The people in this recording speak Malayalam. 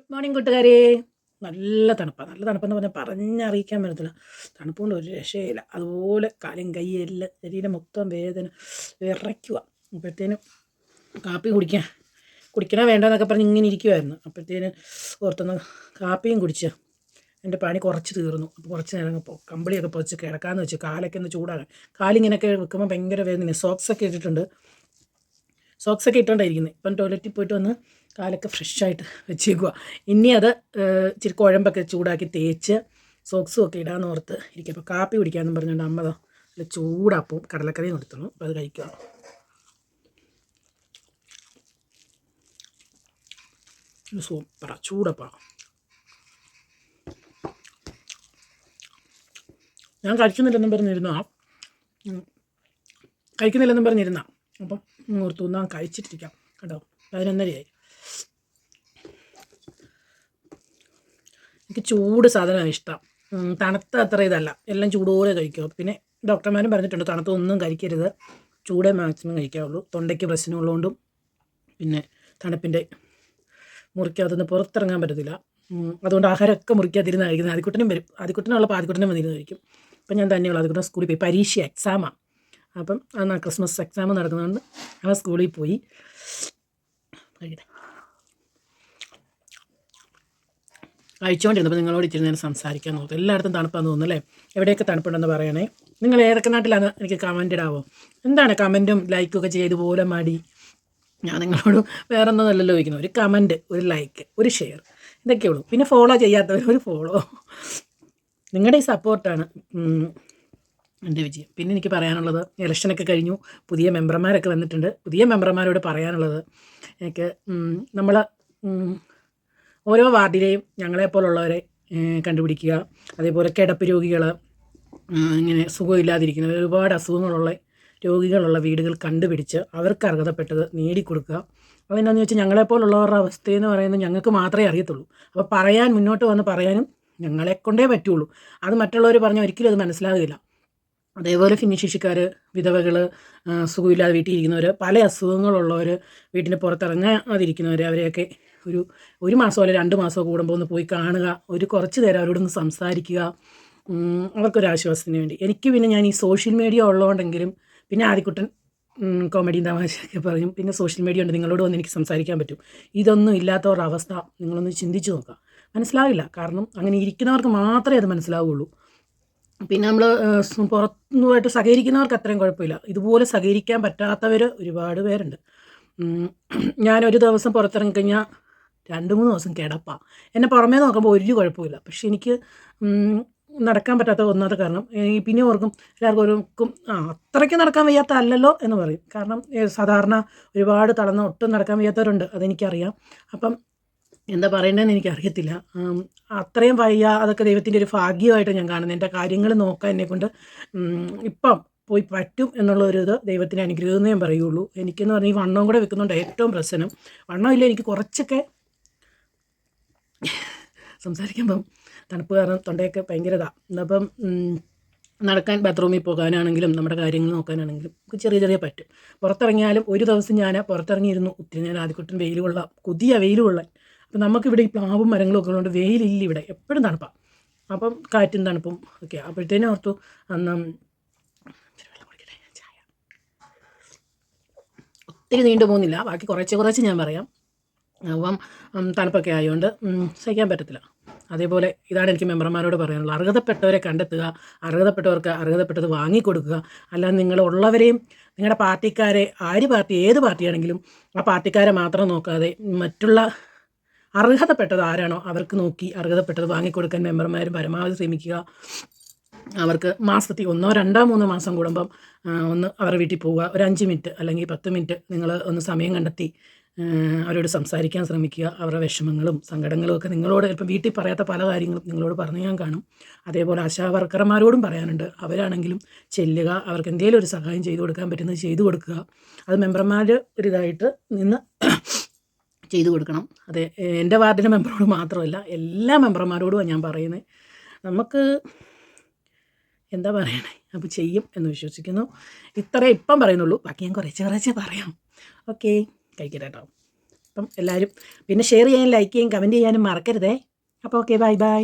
ഗുഡ് മോർണിംഗ് കൂട്ടുകാരെ. നല്ല തണുപ്പാണ്. നല്ല തണുപ്പെന്ന് പറഞ്ഞാൽ പറഞ്ഞറിയിക്കാൻ പറ്റത്തില്ല. തണുപ്പ് കൊണ്ട് ഒരു രക്ഷയില്ല. അതുപോലെ കാലും കൈയും എല്ലാം ശരീരം മൊത്തം വേദന വിറയ്ക്കുക. അപ്പോഴത്തേനും കാപ്പി കുടിക്കണോ വേണ്ടെന്നൊക്കെ പറഞ്ഞ് ഇങ്ങനെ ഇരിക്കുമായിരുന്നു. അപ്പോഴത്തേന് ഓർത്തൊന്ന് കാപ്പിയും കുടിച്ച് എൻ്റെ പണി കുറച്ച് തീർന്നു. അപ്പോൾ കുറച്ച് നേരം കമ്പിളിയൊക്കെ പൊതിച്ച് കിടക്കാമെന്ന് വെച്ച് കാലൊക്കെ ഒന്ന് ചൂടാകാൻ. കാലിങ്ങനെയൊക്കെ വെക്കുമ്പോൾ ഭയങ്കര വേദന. സോക്സൊക്കെ ഇട്ടിട്ടുണ്ട്. സോക്സൊക്കെ ഇട്ടുകൊണ്ടായിരിക്കുന്നത്. ഇപ്പം ടോയ്ലറ്റിൽ പോയിട്ട് വന്ന് കാലൊക്കെ ഫ്രഷായിട്ട് വെച്ചേക്കുക. ഇനി അത് ഇച്ചിരി കുഴമ്പൊക്കെ ചൂടാക്കി തേച്ച് സോക്സും ഒക്കെ ഇടാമെന്ന് ഓർത്ത് ഇരിക്കുക. അപ്പോൾ കാപ്പി കുടിക്കാമെന്ന് പറഞ്ഞുകൊണ്ട് അമ്മ നല്ല ചൂടപ്പവും കടലക്കറിയും കൊടുത്തുള്ളൂ. അപ്പോൾ അത് കഴിക്കുക. സൂപ്പറാ ചൂടപ്പാണ്. ഞാൻ കഴിക്കുന്നില്ലെന്നും പറഞ്ഞിരുന്ന അപ്പം ഓർത്തു ഒന്നാം കഴിച്ചിട്ടിരിക്കാം കേട്ടോ. 11:30 എനിക്ക് ചൂട് സാധനമാണ് ഇഷ്ടം. തണുത്ത അത്ര ഇതല്ല, എല്ലാം ചൂടോടെ കഴിക്കുക. പിന്നെ ഡോക്ടർമാരും പറഞ്ഞിട്ടുണ്ട് തണുത്തൊന്നും കഴിക്കരുത്, ചൂടേ മാക്സിമം കഴിക്കാവുള്ളൂ. തൊണ്ടയ്ക്ക് പ്രശ്നമുള്ളതുകൊണ്ടും പിന്നെ തണുപ്പിൻ്റെ മുറിക്കാതൊന്ന് പുറത്തിറങ്ങാൻ പറ്റത്തില്ല. അതുകൊണ്ട് ആഹാരമൊക്കെ മുറിക്കാതിരുന്നായിരിക്കുന്നത്. ആദ്യക്കുട്ടനും വരും, ആദ്യക്കുട്ടനുള്ളപ്പോൾ ആദ്യക്കുട്ടനും വന്നിരുന്നായിരിക്കും. അപ്പം ഞാൻ തന്നെയുള്ള ആദ്യക്കുട്ടൻ സ്കൂളിൽ പോയി, പരീക്ഷ എക്സാമാണ്. അപ്പം അന്ന് ക്രിസ്മസ് എക്സാം നടക്കുന്നതുകൊണ്ട് അവൻ സ്കൂളിൽ പോയി. കഴിച്ചുകൊണ്ടിരുന്നപ്പോൾ നിങ്ങളോട് ഇച്ചിരി നേരം സംസാരിക്കാൻ നോക്കും. എല്ലായിടത്തും തണുപ്പാന്ന് തോന്നുന്നു അല്ലേ? എവിടെയൊക്കെ തണുപ്പുണ്ടെന്ന് പറയണേ. നിങ്ങൾ ഏതൊക്കെ നാട്ടിലാണ് എനിക്ക് കമൻ്റ് ഇടാവോ? എന്താണ് കമൻറ്റും ലൈക്കൊക്കെ ചെയ്ത് പോലെ മടി? ഞാൻ നിങ്ങളോട് വേറെ ഒന്നല്ലല്ലോ ചോദിക്കുന്നത്. ഒരു കമൻറ്റ്, ഒരു ലൈക്ക്, ഒരു ഷെയർ, ഇതൊക്കെയുള്ളൂ. പിന്നെ ഫോളോ ചെയ്യാത്തവർ ഒരു ഫോളോ. നിങ്ങളുടെ ഈ സപ്പോർട്ടാണ് എൻ്റെ വിജയം. പിന്നെ എനിക്ക് പറയാനുള്ളത്, ഇലക്ഷനൊക്കെ കഴിഞ്ഞു, പുതിയ മെമ്പർമാരൊക്കെ വന്നിട്ടുണ്ട്. പുതിയ മെമ്പർമാരോട് പറയാനുള്ളത്, എനിക്ക് നമ്മൾ ഓരോ വാർഡിലെയും ഞങ്ങളെപ്പോലുള്ളവരെ കണ്ടുപിടിക്കുക. അതേപോലെ കിടപ്പ് രോഗികൾ, ഇങ്ങനെ സുഖമില്ലാതിരിക്കുന്ന ഒരുപാട് അസുഖങ്ങളുള്ള രോഗികളുള്ള വീടുകൾ കണ്ടുപിടിച്ച് അവർക്ക് അർഹതപ്പെട്ടത് നേടിക്കൊടുക്കുക. അതെന്നാന്ന് വെച്ചാൽ ഞങ്ങളെപ്പോലുള്ളവരുടെ അവസ്ഥയെന്ന് പറയുന്നത് ഞങ്ങൾക്ക് മാത്രമേ അറിയത്തുള്ളൂ. അപ്പോൾ മുന്നോട്ട് വന്ന് പറയാനും ഞങ്ങളെക്കൊണ്ടേ പറ്റുള്ളൂ. അത് മറ്റുള്ളവർ പറഞ്ഞാൽ ഒരിക്കലും അത് മനസ്സിലാകില്ല. അതേപോലെ ഭിന്നശേഷിക്കാർ, വിധവകൾ, സുഖമില്ലാതെ വീട്ടിൽ ഇരിക്കുന്നവർ, പല അസുഖങ്ങളുള്ളവർ, വീട്ടിന് പുറത്തിറങ്ങാതിരിക്കുന്നവർ, അവരെയൊക്കെ ഒരു മാസമോ അല്ലെങ്കിൽ 2 മാസമോ കൂടുമ്പോൾ ഒന്ന് പോയി കാണുക. കുറച്ച് നേരം അവരോടൊന്ന് സംസാരിക്കുക, അവർക്കൊരാശ്വാസത്തിന് വേണ്ടി. എനിക്ക് പിന്നെ ഞാൻ ഈ സോഷ്യൽ മീഡിയ ഉള്ളതുകൊണ്ടെങ്കിലും, പിന്നെ ആദ്യക്കുട്ടൻ കോമഡിയും തമാശയൊക്കെ പറയും, പിന്നെ സോഷ്യൽ മീഡിയ ഉണ്ട്, നിങ്ങളോട് വന്ന് എനിക്ക് സംസാരിക്കാൻ പറ്റും. ഇതൊന്നും ഇല്ലാത്തവരുടെ അവസ്ഥ നിങ്ങളൊന്ന് ചിന്തിച്ച് നോക്കുക. മനസ്സിലാവില്ല, കാരണം അങ്ങനെ ഇരിക്കുന്നവർക്ക് മാത്രമേ അത് മനസ്സിലാവുകയുള്ളൂ. പിന്നെ നമ്മൾ പുറത്തുനിന്നുമായിട്ട് സഹകരിക്കുന്നവർക്ക് അത്രയും കുഴപ്പമില്ല. ഇതുപോലെ സഹകരിക്കാൻ പറ്റാത്തവർ ഒരുപാട് പേരുണ്ട്. ഞാനൊരു ദിവസം പുറത്തിറങ്ങിക്കഴിഞ്ഞാൽ 2-3 ദിവസം കിടപ്പാണ്. എന്നെ പുറമേ നോക്കുമ്പോൾ ഒരു കുഴപ്പമില്ല. പക്ഷെ എനിക്ക് നടക്കാൻ പറ്റാത്ത ഒന്നാമത്തെ കാരണം, പിന്നെ ഓർക്കും എല്ലാവർക്കും അത്രയ്ക്ക് നടക്കാൻ വയ്യാത്ത അല്ലല്ലോ എന്ന് പറയും. കാരണം സാധാരണ ഒരുപാട് തളർന്ന് ഒട്ടും നടക്കാൻ വയ്യാത്തവരുണ്ട്, അതെനിക്കറിയാം. അപ്പം എന്താ പറയേണ്ടതെന്ന് എനിക്കറിയത്തില്ല. അത്രയും വയ്യ, അതൊക്കെ ദൈവത്തിൻ്റെ ഒരു ഭാഗ്യമായിട്ട് ഞാൻ കാണുന്നത്. എൻ്റെ കാര്യങ്ങൾ നോക്കാൻ എന്നെക്കൊണ്ട് ഇപ്പം പോയി പറ്റും എന്നുള്ളൊരിത് ദൈവത്തിൻ്റെ അനുഗ്രഹമെന്നേ ഞാൻ പറയുള്ളൂ. എനിക്കെന്ന് പറഞ്ഞാൽ ഈ വണ്ണവും കൂടെ വെക്കുന്നുണ്ട് ഏറ്റവും പ്രശ്നം. വണ്ണമില്ല, എനിക്ക് കുറച്ചൊക്കെ സംസാരിക്കുമ്പം തണുപ്പ് കാരണം തൊണ്ടയൊക്കെ ഭയങ്കര അപ്പം നടക്കാൻ, ബാത്റൂമിൽ പോകാനാണെങ്കിലും നമ്മുടെ കാര്യങ്ങൾ നോക്കാനാണെങ്കിലും നമുക്ക് ചെറിയ പറ്റും. പുറത്തിറങ്ങിയാലും ഒരു ദിവസം ഞാൻ പുറത്തിറങ്ങിയിരുന്നു ഒത്തിരി നേരം. ആദ്യക്കുട്ടൻ വെയിൽ കൊള്ളാം, കൊതിയ വെയിൽ കൊള്ളാൻ. അപ്പം നമുക്കിവിടെ ഈ പ്ലാവും മരങ്ങളും ഒക്കെ ഉള്ളതുകൊണ്ട് വെയിലില്ല, ഇവിടെ എപ്പോഴും തണുപ്പാണ്. അപ്പം കാറ്റും തണുപ്പും ഒക്കെയാണ്. അപ്പോഴത്തേനും ഓർത്തു അന്ന് ചായ ഒത്തിരി നീണ്ടു പോകുന്നില്ല, ബാക്കി കുറച്ച് ഞാൻ പറയാം. അപ്പം തണുപ്പൊക്കെ ആയതുകൊണ്ട് സഹിക്കാൻ പറ്റത്തില്ല. അതേപോലെ ഇതാണ് എനിക്ക് മെമ്പർമാരോട് പറയാനുള്ളത്. അർഹതപ്പെട്ടവരെ കണ്ടെത്തുക, അർഹതപ്പെട്ടവർക്ക് അർഹതപ്പെട്ടത് വാങ്ങിക്കൊടുക്കുക. അല്ലാതെ നിങ്ങളുള്ളവരെയും നിങ്ങളുടെ പാർട്ടിക്കാരെ, ഏത് പാർട്ടിയാണെങ്കിലും ആ പാർട്ടിക്കാരെ മാത്രം നോക്കാതെ മറ്റുള്ള അർഹതപ്പെട്ടത് ആരാണോ അവർക്ക് നോക്കി അർഹതപ്പെട്ടത് വാങ്ങിക്കൊടുക്കാൻ മെമ്പർമാരും പരമാവധി ശ്രമിക്കുക. അവർക്ക് മാസത്തിൽ 1, 2, 3 മാസം കൂടുമ്പം ഒന്ന് അവരുടെ വീട്ടിൽ പോവുക. ഒരു 5 മിനിറ്റ് അല്ലെങ്കിൽ 10 മിനിറ്റ് നിങ്ങൾ ഒന്ന് സമയം കണ്ടെത്തി അവരോട് സംസാരിക്കാൻ ശ്രമിക്കുക. അവരുടെ വിഷമങ്ങളും സങ്കടങ്ങളും ഒക്കെ നിങ്ങളോട് ഇപ്പം വീട്ടിൽ പറയാത്ത പല കാര്യങ്ങളും നിങ്ങളോട് പറഞ്ഞു ഞാൻ കാണും. അതേപോലെ ആശാ വർക്കർമാരോടും പറയാനുണ്ട്. അവരാണെങ്കിലും ചെല്ലുക, അവർക്ക് എന്തെങ്കിലും ഒരു സഹായം ചെയ്തു കൊടുക്കാൻ പറ്റുന്നത് ചെയ്തു കൊടുക്കുക. അത് മെമ്പർമാർ ഒരിതായിട്ട് നിന്ന് ചെയ്തു കൊടുക്കണം. അതെ, എൻ്റെ വാർഡിലെ മെമ്പറോട് മാത്രമല്ല എല്ലാ മെമ്പർമാരോടുമാണ് ഞാൻ പറയുന്നത്. നമുക്ക് എന്താ പറയണേ, അപ്പോൾ ചെയ്യും എന്ന് വിശ്വസിക്കുന്നു. ഇത്രേ ഇപ്പം പറയുന്നുള്ളൂ, ബാക്കി ഞാൻ കുറച്ച് പറയാം. ഓക്കെ, കഴിക്കട്ടെ കേട്ടോ. അപ്പം എല്ലാവരും പിന്നെ ഷെയർ ചെയ്യാനും ലൈക്ക് ചെയ്യാനും കമൻറ്റ് ചെയ്യാനും മറക്കരുതേ. അപ്പോൾ ഓക്കെ, ബൈ ബൈ.